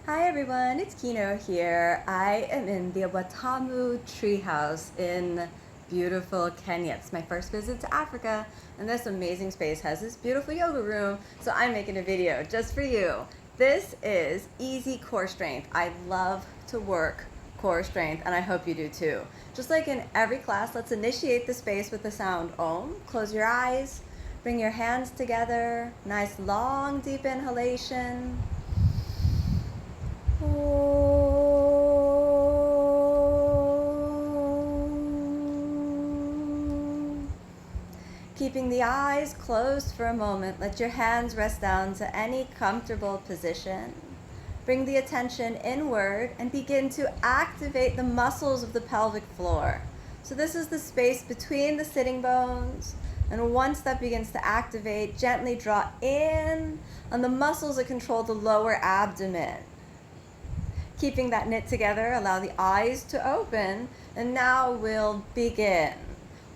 Hi everyone, it's Kino here. I am in the Watamu treehouse in beautiful Kenya. It's my first visit to Africa, and this amazing space has this beautiful yoga room, so I'm making a video just for you. This is easy core strength. I love to work core strength, and I hope you do too. Just like in every class, let's initiate the space with the sound Om. Close your eyes, bring your hands together, nice long deep inhalation. Keeping the eyes closed for a moment, let your hands rest down to any comfortable position. Bring the attention inward and begin to activate the muscles of the pelvic floor. So this is the space between the sitting bones. And once that begins to activate, gently draw in on the muscles that control the lower abdomen. Keeping that knit together, allow the eyes to open, and now we'll begin.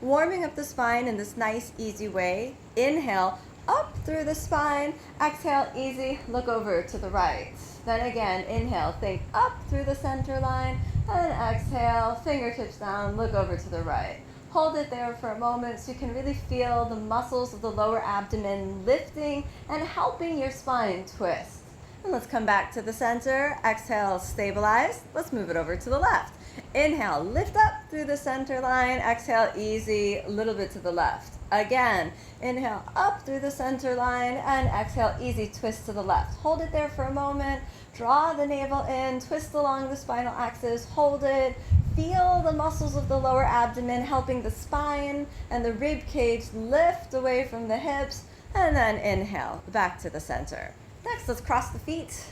Warming up the spine in this nice, easy way. Inhale, up through the spine. Exhale, easy, look over to the right. Then again, inhale, think up through the center line, and exhale, fingertips down, look over to the right. Hold it there for a moment so you can really feel the muscles of the lower abdomen lifting and helping your spine twist. And let's come back to the center. Exhale, stabilize. Let's move it over to the left. Inhale, lift up through the center line. Exhale, easy, a little bit to the left. Again, inhale up through the center line, and exhale, easy, twist to the left. Hold it there for a moment. Draw the navel in, twist along the spinal axis, hold it. Feel the muscles of the lower abdomen helping the spine and the rib cage lift away from the hips, and then inhale, back to the center. Next, let's cross the feet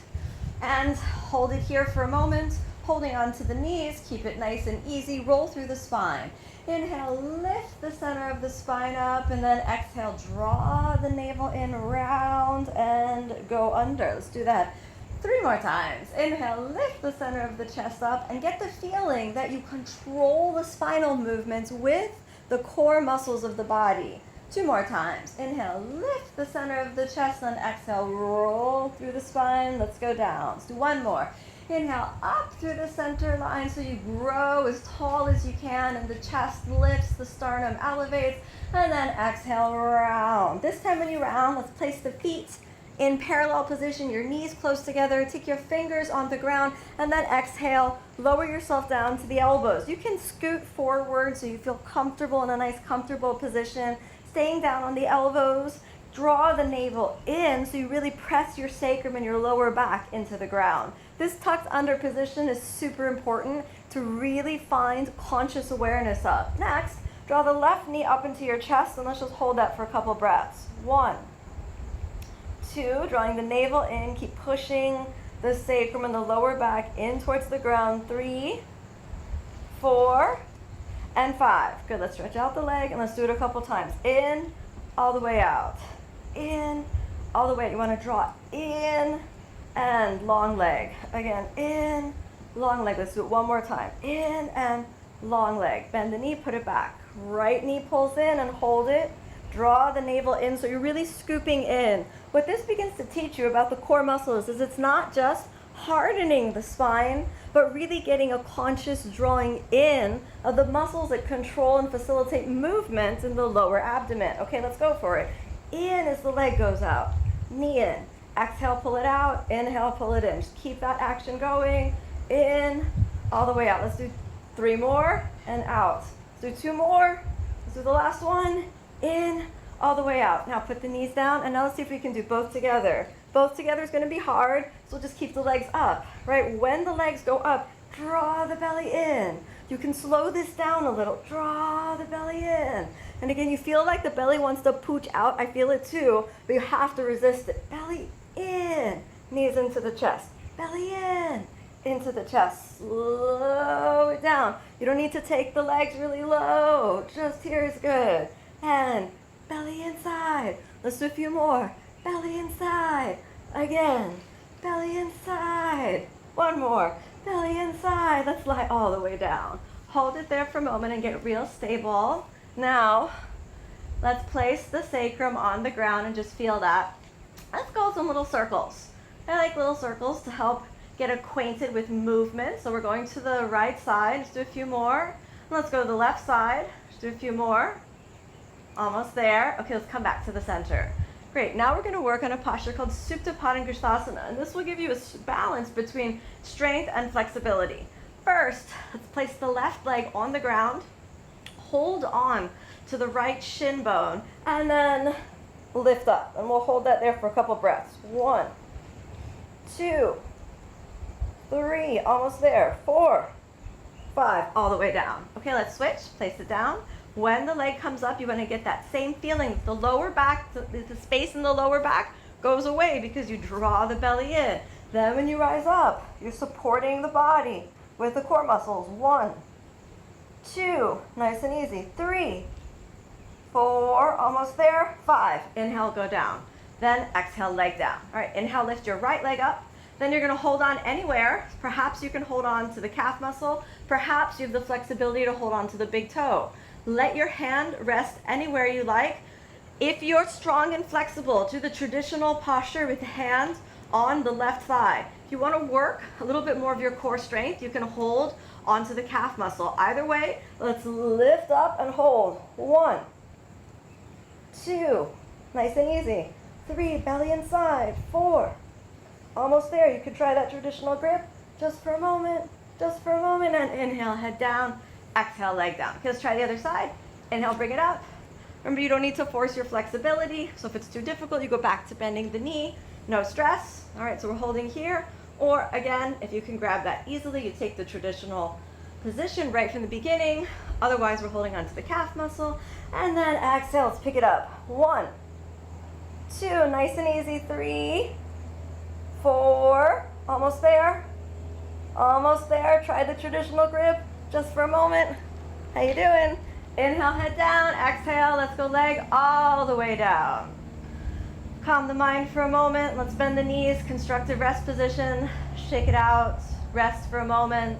and hold it here for a moment, holding onto the knees. Keep it nice and easy. Roll through the spine. Inhale, lift the center of the spine up, and then exhale, draw the navel in round and go under. Let's do that 3 more times. Inhale, lift the center of the chest up and get the feeling that you control the spinal movements with the core muscles of the body. 2 more times. Inhale, lift the center of the chest, and exhale, roll through the spine. Let's go down. Let's do 1 more. Inhale, up through the center line so you grow as tall as you can, and the chest lifts, the sternum elevates, and then exhale, round. This time when you round, let's place the feet in parallel position, your knees close together, take your fingers on the ground, and then exhale, lower yourself down to the elbows. You can scoot forward so you feel comfortable in a nice comfortable position. Staying down on the elbows, draw the navel in so you really press your sacrum and your lower back into the ground. This tucked under position is super important to really find conscious awareness of. Next, draw the left knee up into your chest, and let's just hold that for a couple breaths. 1, 2, drawing the navel in, keep pushing the sacrum and the lower back in towards the ground. 3, 4, and 5. Good, let's stretch out the leg and let's do it a couple times. In, all the way out. In, all the way. You want to draw in and long leg. Again, in, long leg. Let's do it 1 more time. In and long leg. Bend the knee, put it back. Right knee pulls in and hold it. Draw the navel in so you're really scooping in. What this begins to teach you about the core muscles is it's not just hardening the spine, but really getting a conscious drawing in of the muscles that control and facilitate movement in the lower abdomen. Okay, let's go for it. In as the leg goes out. Knee in. Exhale, pull it out. Inhale, pull it in. Just keep that action going. In, all the way out. Let's do 3 more and out. Let's do 2 more. Let's do the last one. In, all the way out. Now put the knees down, and now let's see if we can do both together. Both together is going to be hard, so we'll just keep the legs up, right? When the legs go up, draw the belly in. You can slow this down a little. Draw the belly in. And again, you feel like the belly wants to pooch out. I feel it too, but you have to resist it. Belly in. Knees into the chest. Belly in. Into the chest. Slow it down. You don't need to take the legs really low. Just here is good. And belly inside. Let's do a few more. Belly inside. Again. Belly inside. 1 more. Belly inside. Let's lie all the way down. Hold it there for a moment and get real stable. Now, let's place the sacrum on the ground and just feel that. Let's go some little circles. I like little circles to help get acquainted with movement. So we're going to the right side. Let's do a few more. Let's go to the left side. Let's do a few more. Almost there. Okay, let's come back to the center. Great. Now we're going to work on a posture called Supta Padangusthasana. And this will give you a balance between strength and flexibility. First, let's place the left leg on the ground. Hold on to the right shin bone. And then lift up. And we'll hold that there for a couple breaths. 1, 2, 3, almost there. 4, 5, all the way down. Okay, let's switch. Place it down. When the leg comes up, you want to get that same feeling. The lower back, the space in the lower back goes away because you draw the belly in. Then when you rise up, you're supporting the body with the core muscles. 1, 2, nice and easy. 3, 4, almost there. 5, inhale, go down. Then exhale, leg down. All right, inhale, lift your right leg up. Then you're going to hold on anywhere. Perhaps you can hold on to the calf muscle. Perhaps you have the flexibility to hold on to the big toe. Let your hand rest anywhere you like. If you're strong and flexible, do the traditional posture with the hand on the left thigh. If you want to work a little bit more of your core strength, you can hold onto the calf muscle. Either way, let's lift up and hold. 1, 2, nice and easy. 3, belly inside. 4, almost there. You could try that traditional grip just for a moment, and inhale, head down. Exhale, leg down. Okay, let's try the other side. Inhale, bring it up. Remember, you don't need to force your flexibility. So if it's too difficult, you go back to bending the knee. No stress. All right, so we're holding here. Or again, if you can grab that easily, you take the traditional position right from the beginning. Otherwise, we're holding onto the calf muscle. And then exhale, let's pick it up. 1, 2, nice and easy. 3, 4, almost there. Almost there. Try the traditional grip. Just for a moment. How you doing? Inhale, head down. Exhale, let's go leg all the way down. Calm the mind for a moment. Let's bend the knees, constructive rest position. Shake it out. Rest for a moment.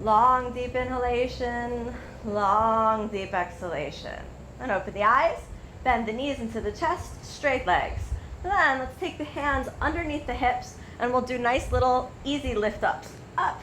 Long, deep inhalation. Long, deep exhalation. And open the eyes. Bend the knees into the chest. Straight legs. Then let's take the hands underneath the hips and we'll do nice little easy lift ups. Up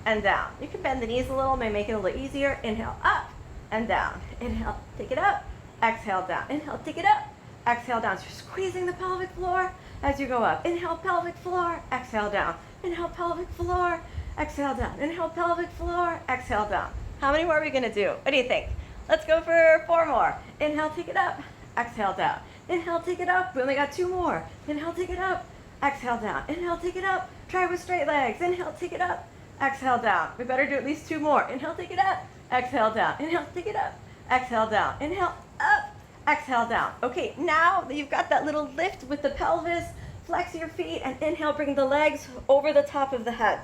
and down. You can bend the knees a little, may make it a little easier. Inhale, up and down. Inhale, take it up. Exhale, down. Inhale, take it up. Exhale, down. So you're squeezing the pelvic floor as you go up. Inhale, pelvic floor. Exhale, down. Inhale, pelvic floor. Exhale, down. Inhale, pelvic floor. Exhale, down. How many more are we going to do? What do you think? Let's go for 4 more. Inhale, take it up. Exhale, down. Inhale, take it up. We only got 2 more. Inhale, take it up. Exhale, down. Inhale, take it up. Try with straight legs. Inhale, take it up. Exhale, down. We better do at least 2 more. Inhale, take it up. Exhale, down. Inhale, take it up. Exhale, down. Inhale, up. Exhale, down. Okay, now that you've got that little lift with the pelvis, flex your feet and inhale, bring the legs over the top of the head.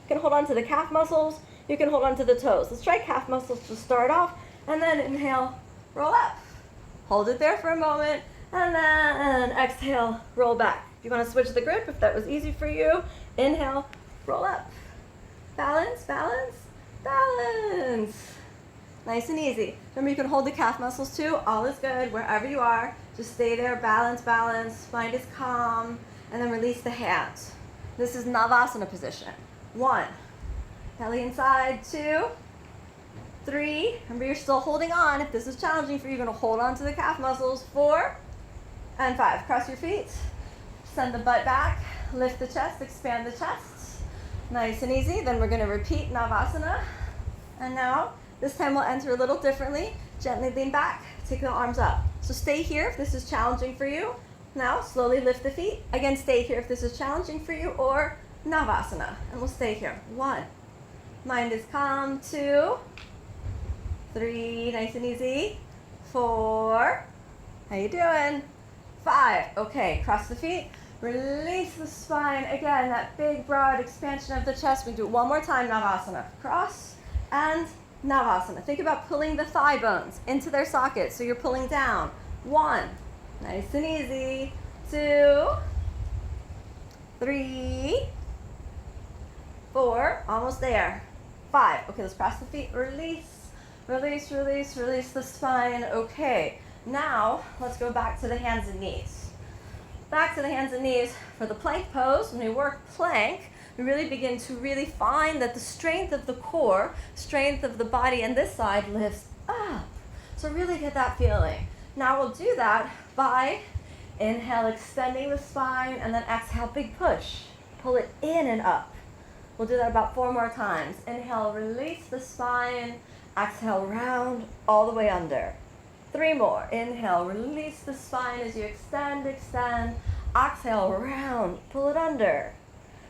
You can hold on to the calf muscles. You can hold on to the toes. Let's try calf muscles to start off. And then inhale, roll up. Hold it there for a moment. And then exhale, roll back. If you want to switch the grip, if that was easy for you, inhale, roll up. Balance, balance, balance. Nice and easy. Remember, you can hold the calf muscles too. All is good wherever you are. Just stay there, balance, balance. Mind is calm. And then release the hands. This is Navasana position. 1, belly inside. 2, 3. Remember, you're still holding on. If this is challenging for you, you're going to hold on to the calf muscles. 4 and 5. Cross your feet. Send the butt back. Lift the chest. Expand the chest. Nice and easy. Then we're going to repeat Navasana. And now, this time we'll enter a little differently. Gently lean back. Take the arms up. So stay here if this is challenging for you. Now, slowly lift the feet. Again, stay here if this is challenging for you. Or Navasana. And we'll stay here. 1. Mind is calm. 2. 3. Nice and easy. 4. How you doing? 5. Okay, cross the feet. Release the spine. Again, that big, broad expansion of the chest. We do it one more time, Navasana. Cross and Navasana. Think about pulling the thigh bones into their sockets. So you're pulling down. 1. Nice and easy. 2. 3. 4. Almost there. 5. Okay, let's cross the feet. Release. Release, release, release the spine. Okay. Now, let's go back to the hands and knees. Back to the hands and knees for the plank pose. When we work plank, we really begin to really find that the strength of the core, strength of the body and this side lifts up. So really get that feeling. Now we'll do that by inhale, extending the spine, and then exhale, big push. Pull it in and up. We'll do that about 4 more times. Inhale, release the spine. Exhale, round all the way under. 3 more. Inhale, release the spine as you extend, extend. Exhale, round, pull it under.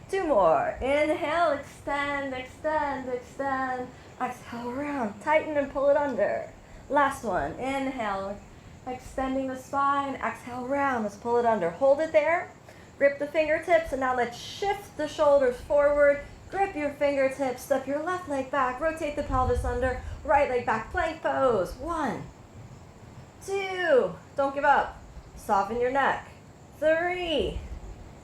2 more. Inhale, extend, extend, extend. Exhale, round, tighten and pull it under. Last one. Inhale, extending the spine. Exhale, round, let's pull it under. Hold it there. Grip the fingertips, and now let's shift the shoulders forward. Grip your fingertips, step your left leg back, rotate the pelvis under, right leg back, plank pose. 1, 2, don't give up. Soften your neck. 3,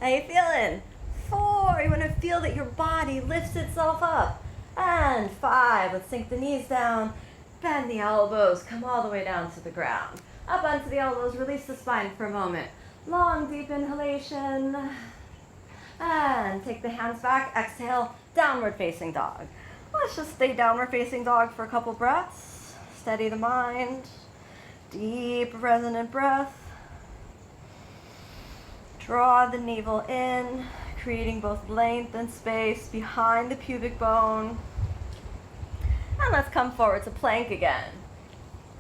how you feeling? 4, you want to feel that your body lifts itself up. And 5, let's sink the knees down, bend the elbows, come all the way down to the ground. Up onto the elbows, release the spine for a moment. Long, deep inhalation. And take the hands back, exhale, downward facing dog. Let's just stay downward facing dog for a couple breaths. Steady the mind. Deep resonant breath. Draw the navel in, creating both length and space behind the pubic bone. And let's come forward to plank again.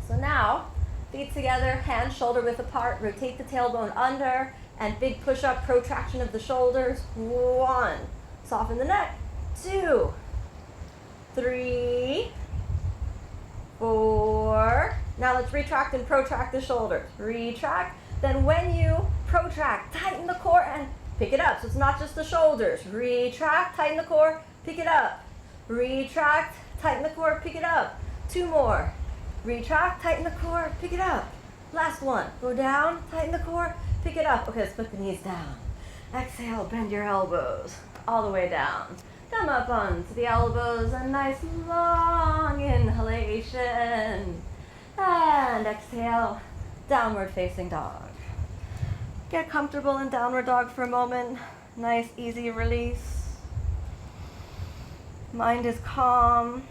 So now, feet together, hands shoulder width apart, rotate the tailbone under, and big push-up, protraction of the shoulders. 1, soften the neck. 2, 3, 4. Now let's retract and protract the shoulders. Retract. Then when you protract, tighten the core and pick it up. So it's not just the shoulders. Retract, tighten the core, pick it up. Retract, tighten the core, pick it up. 2 more. Retract, tighten the core, pick it up. Last one. Go down, tighten the core, pick it up. Okay, let's put the knees down. Exhale, bend your elbows all the way down. Come up onto the elbows, a nice long inhalation. And exhale, downward facing dog. Get comfortable in downward dog for a moment. Nice, easy release. Mind is calm,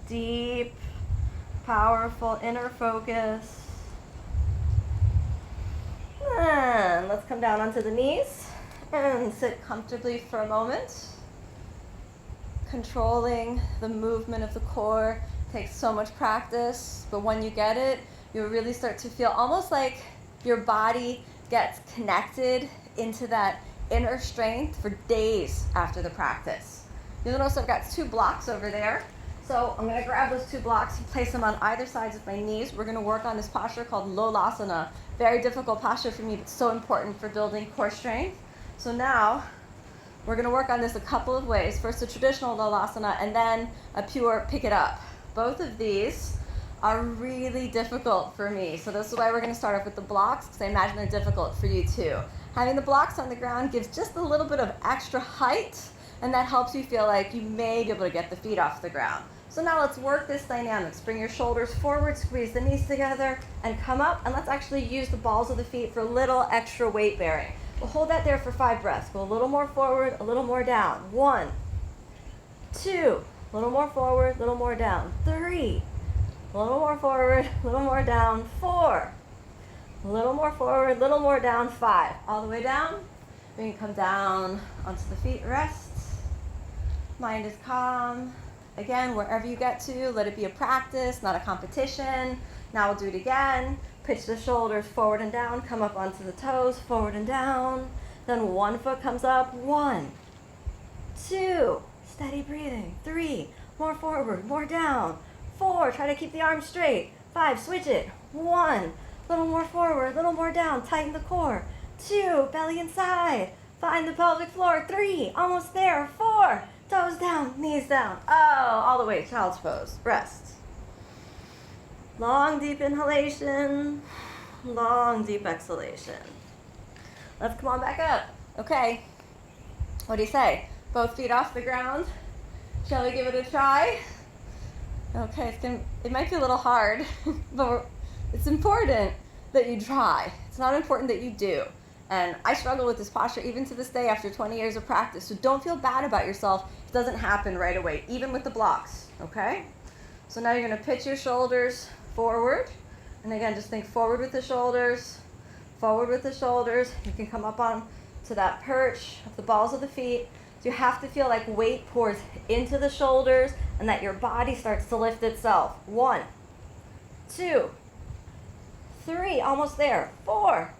deep, powerful inner focus. And let's come down onto the knees and sit comfortably for a moment. Controlling the movement of the core takes so much practice, but when you get it, you'll really start to feel almost like your body gets connected into that inner strength for days after the practice. You'll notice I've got 2 blocks over there. So I'm going to grab those 2 blocks and place them on either sides of my knees. We're going to work on this posture called Lowell Asana. Very difficult posture for me, but so important for building core strength. So now we're going to work on this a couple of ways. First, a traditional Lowell Asana, and then a pure pick it up. Both of these are really difficult for me. So this is why we're going to start off with the blocks, because I imagine they're difficult for you too. Having the blocks on the ground gives just a little bit of extra height, and that helps you feel like you may be able to get the feet off the ground. So now let's work this dynamics. Bring your shoulders forward, squeeze the knees together, and come up, and let's actually use the balls of the feet for a little extra weight bearing. We'll hold that there for 5 breaths. Go a little more forward, a little more down. 1, 2, a little more forward, a little more down. 3, a little more forward, a little more down. 4, a little more forward, a little more down. 5, all the way down. We can come down onto the feet, rest. Mind is calm. Again, wherever you get to, let it be a practice, not a competition. Now we'll do it again. Pitch the shoulders forward and down, come up onto the toes, forward and down. Then 1 foot comes up. 1, 2, steady breathing. 3, more forward, more down. 4, try to keep the arms straight. 5, switch it. 1, little more forward, little more down, tighten the core. 2, belly inside, find the pelvic floor. 3, almost there. 4, toes down, knees down. Oh, all the way, child's pose. Rest. Long, deep inhalation. Long, deep exhalation. Let's come on back up. Okay. What do you say? Both feet off the ground. Shall we give it a try? Okay, it might be a little hard, but it's important that you try. It's not important that you do. And I struggle with this posture even to this day after 20 years of practice. So don't feel bad about yourself. It doesn't happen right away, even with the blocks, okay? So now you're gonna pitch your shoulders forward. And again, just think forward with the shoulders, forward with the shoulders. You can come up on to that perch of the balls of the feet. So you have to feel like weight pours into the shoulders and that your body starts to lift itself. 1, 2, 3, almost there. 4,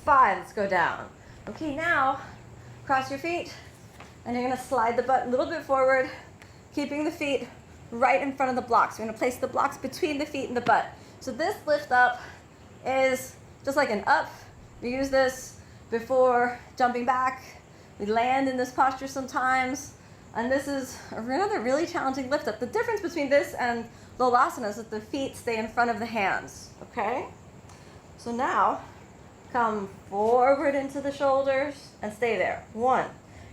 5, let's go down. Okay, now cross your feet and you're gonna slide the butt a little bit forward, keeping the feet right in front of the blocks. We're gonna place the blocks between the feet and the butt. So this lift up is just like an up. We use this before jumping back. We land in this posture sometimes. And this is another really challenging lift up. The difference between this and Lowell Asana is that the feet stay in front of the hands, okay? So now, come forward into the shoulders and stay there. 1.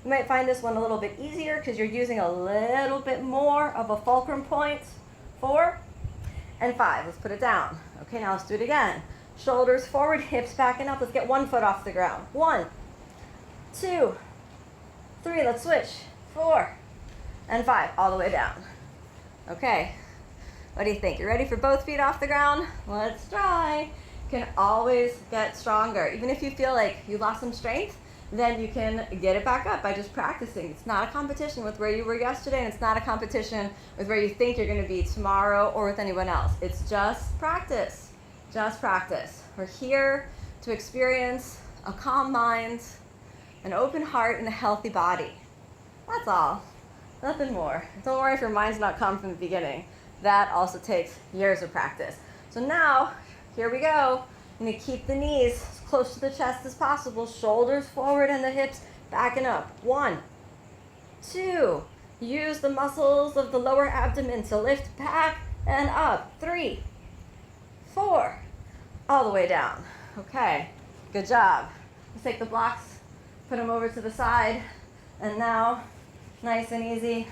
You might find this one a little bit easier because you're using a little bit more of a fulcrum point. 4 and 5. Let's put it down. Okay, now let's do it again. Shoulders forward, hips back and up. Let's get one foot off the ground. 1, 2, 3. Let's switch. 4 and 5. All the way down. Okay. What do you think? You ready for both feet off the ground? Let's try. You can always get stronger. Even if you feel like you lost some strength, then you can get it back up by just practicing. It's not a competition with where you were yesterday, and it's not a competition with where you think you're going to be tomorrow or with anyone else. It's just practice. Just practice. We're here to experience a calm mind, an open heart, and a healthy body. That's all. Nothing more. Don't worry if your mind's not calm from the beginning. That also takes years of practice. So now, here we go. I'm going to keep the knees as close to the chest as possible. Shoulders forward and the hips back and up. 1, 2. Use the muscles of the lower abdomen to lift back and up. 3, 4. All the way down. Okay, good job. Let's take the blocks, put them over to the side, and now, nice and easy,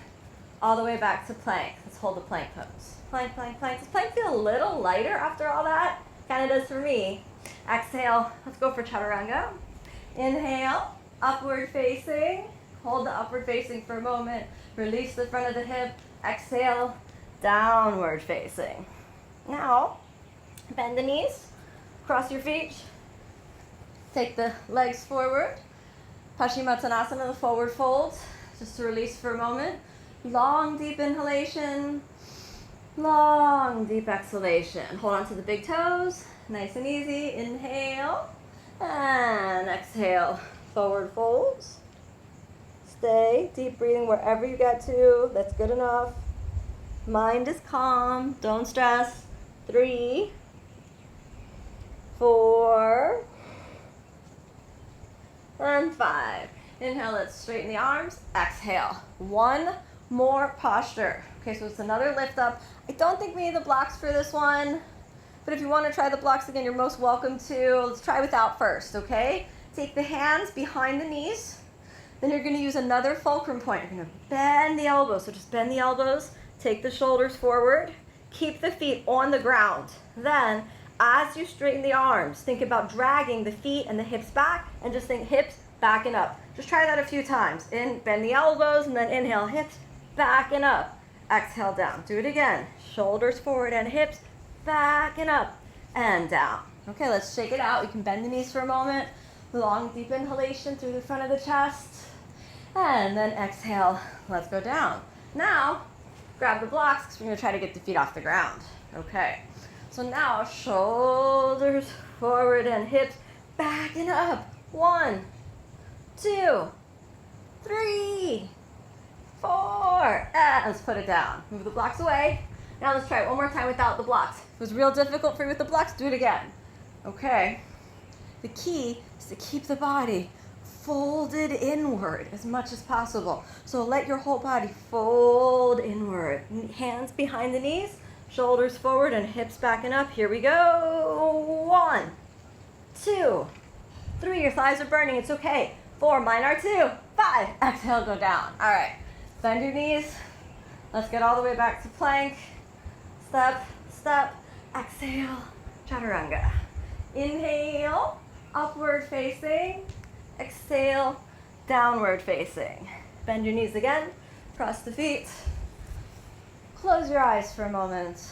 all the way back to plank. Let's hold the plank pose. Plank, plank, plank. Does plank feel a little lighter after all that? Kind of does for me. Exhale, let's go for Chaturanga. Inhale, upward facing. Hold the upward facing for a moment. Release the front of the hip. Exhale, downward facing. Now, bend the knees, cross your feet. Take the legs forward. Paschimottanasana, the forward fold, just to release for a moment. Long, deep inhalation. Long, deep exhalation. Hold on to the big toes. Nice and easy. Inhale. And exhale. Forward folds. Stay. Deep breathing wherever you get to. That's good enough. Mind is calm. Don't stress. 3, 4, and 5. Inhale, let's straighten the arms. Exhale. One more posture. Okay, so it's another lift up. I don't think we need the blocks for this one, but if you want to try the blocks again, you're most welcome to. Let's try without first, okay? Take the hands behind the knees. Then you're going to use another fulcrum point. You're going to bend the elbows. So just bend the elbows. Take the shoulders forward. Keep the feet on the ground. Then, as you straighten the arms, think about dragging the feet and the hips back, and just think hips back and up. Just try that a few times. Bend the elbows, and then inhale, hips back and up. Exhale, down. Do it again. Shoulders forward and hips back and up and down. Okay, let's shake it out. You can bend the knees for a moment. Long, deep inhalation through the front of the chest. And then exhale. Let's go down. Now, grab the blocks because we're going to try to get the feet off the ground. Okay. So now, shoulders forward and hips back and up. 1, 2, 3, 4. And let's put it down. Move the blocks away. Now let's try it one more time without the blocks. If it was real difficult for you with the blocks, do it again. Okay. The key is to keep the body folded inward as much as possible. So let your whole body fold inward. Hands behind the knees, shoulders forward and hips back and up. Here we go. 1, 2, 3. Your thighs are burning. It's okay. 4. Mine are too. 5. Exhale, go down. All right. Bend your knees. Let's get all the way back to plank. Step, step. Exhale. Chaturanga. Inhale. upward facing. Exhale, downward facing. Bend your knees again, cross the feet. Close your eyes for a moment.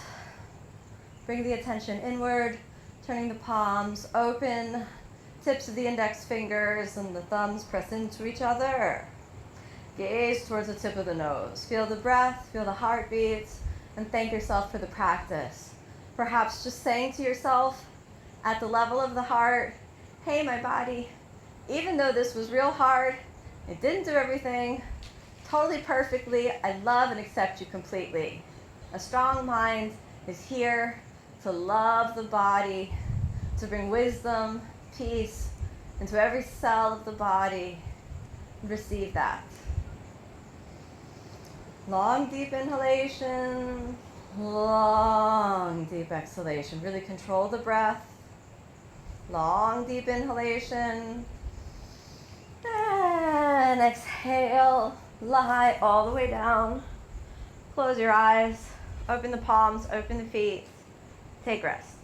Bring the attention inward, turning the palms open, tips of the index fingers and the thumbs press into each other. Gaze towards the tip of the nose. Feel the breath, feel the heartbeats, and thank yourself for the practice. Perhaps just saying to yourself at the level of the heart, hey, my body, even though this was real hard, it didn't do everything totally perfectly, I love and accept you completely. A strong mind is here to love the body, to bring wisdom, peace into every cell of the body. Receive that. Long, deep inhalation, long, deep exhalation. Really control the breath. Long, deep inhalation. And exhale, lie all the way down. Close your eyes, open the palms, open the feet. Take rest.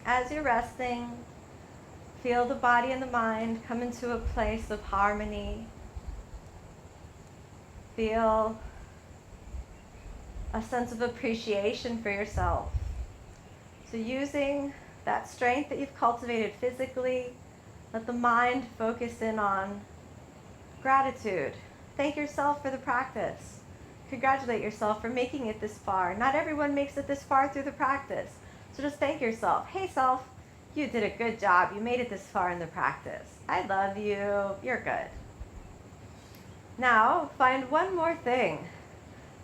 As you're resting, feel the body and the mind come into a place of harmony. Feel a sense of appreciation for yourself. So using that strength that you've cultivated physically, let the mind focus in on gratitude. Thank yourself for the practice. Congratulate yourself for making it this far. Not everyone makes it this far through the practice. So just thank yourself. Hey self, you did a good job. You made it this far in the practice. I love you. You're good. Now, find one more thing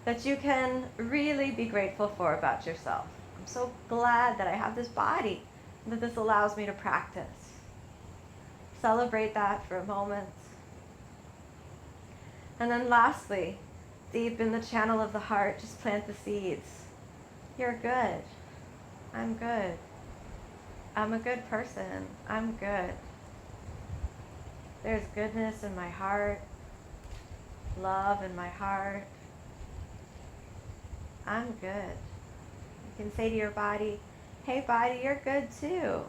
that you can really be grateful for about yourself. I'm so glad that I have this body, that this allows me to practice. Celebrate that for a moment. And then lastly, deep in the channel of the heart, just plant the seeds. You're good. I'm good. I'm a good person. I'm good. There's goodness in my heart, love in my heart. I'm good. You can say to your body, hey body, you're good too.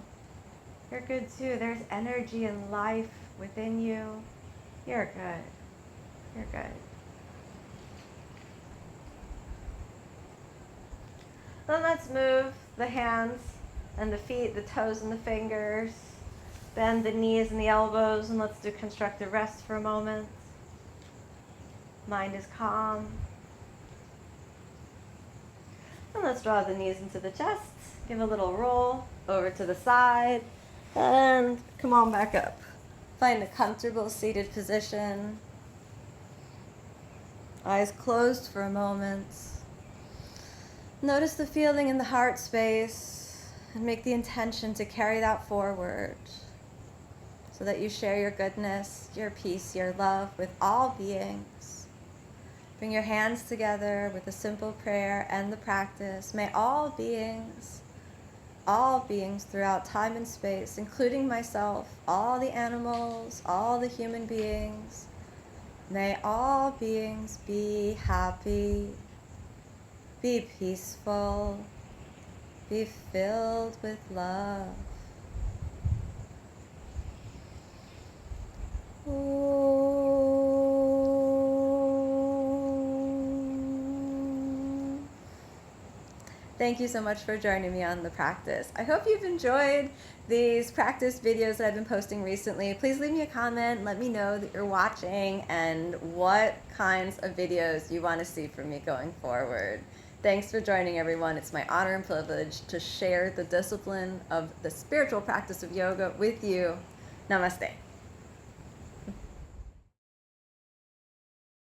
You're good too. There's energy and life within you. You're good. You're good. Then let's move the hands and the feet, the toes and the fingers. Bend the knees and the elbows, and let's do constructive rest for a moment. Mind is calm. And let's draw the knees into the chest. Give a little roll over to the side. And come on back up. Find a comfortable seated position. Eyes closed for a moment. Notice the feeling in the heart space and make the intention to carry that forward so that you share your goodness, your peace, your love with all beings. Bring your hands together with a simple prayer and the practice. May all beings throughout time and space, including myself, all the animals, all the human beings, may all beings be happy, be peaceful, be filled with love. Thank you so much for joining me on the practice. I hope you've enjoyed these practice videos that I've been posting recently. Please leave me a comment, let me know that you're watching and what kinds of videos you want to see from me going forward. Thanks for joining, everyone. It's my honor and privilege to share the discipline of the spiritual practice of yoga with you. Namaste.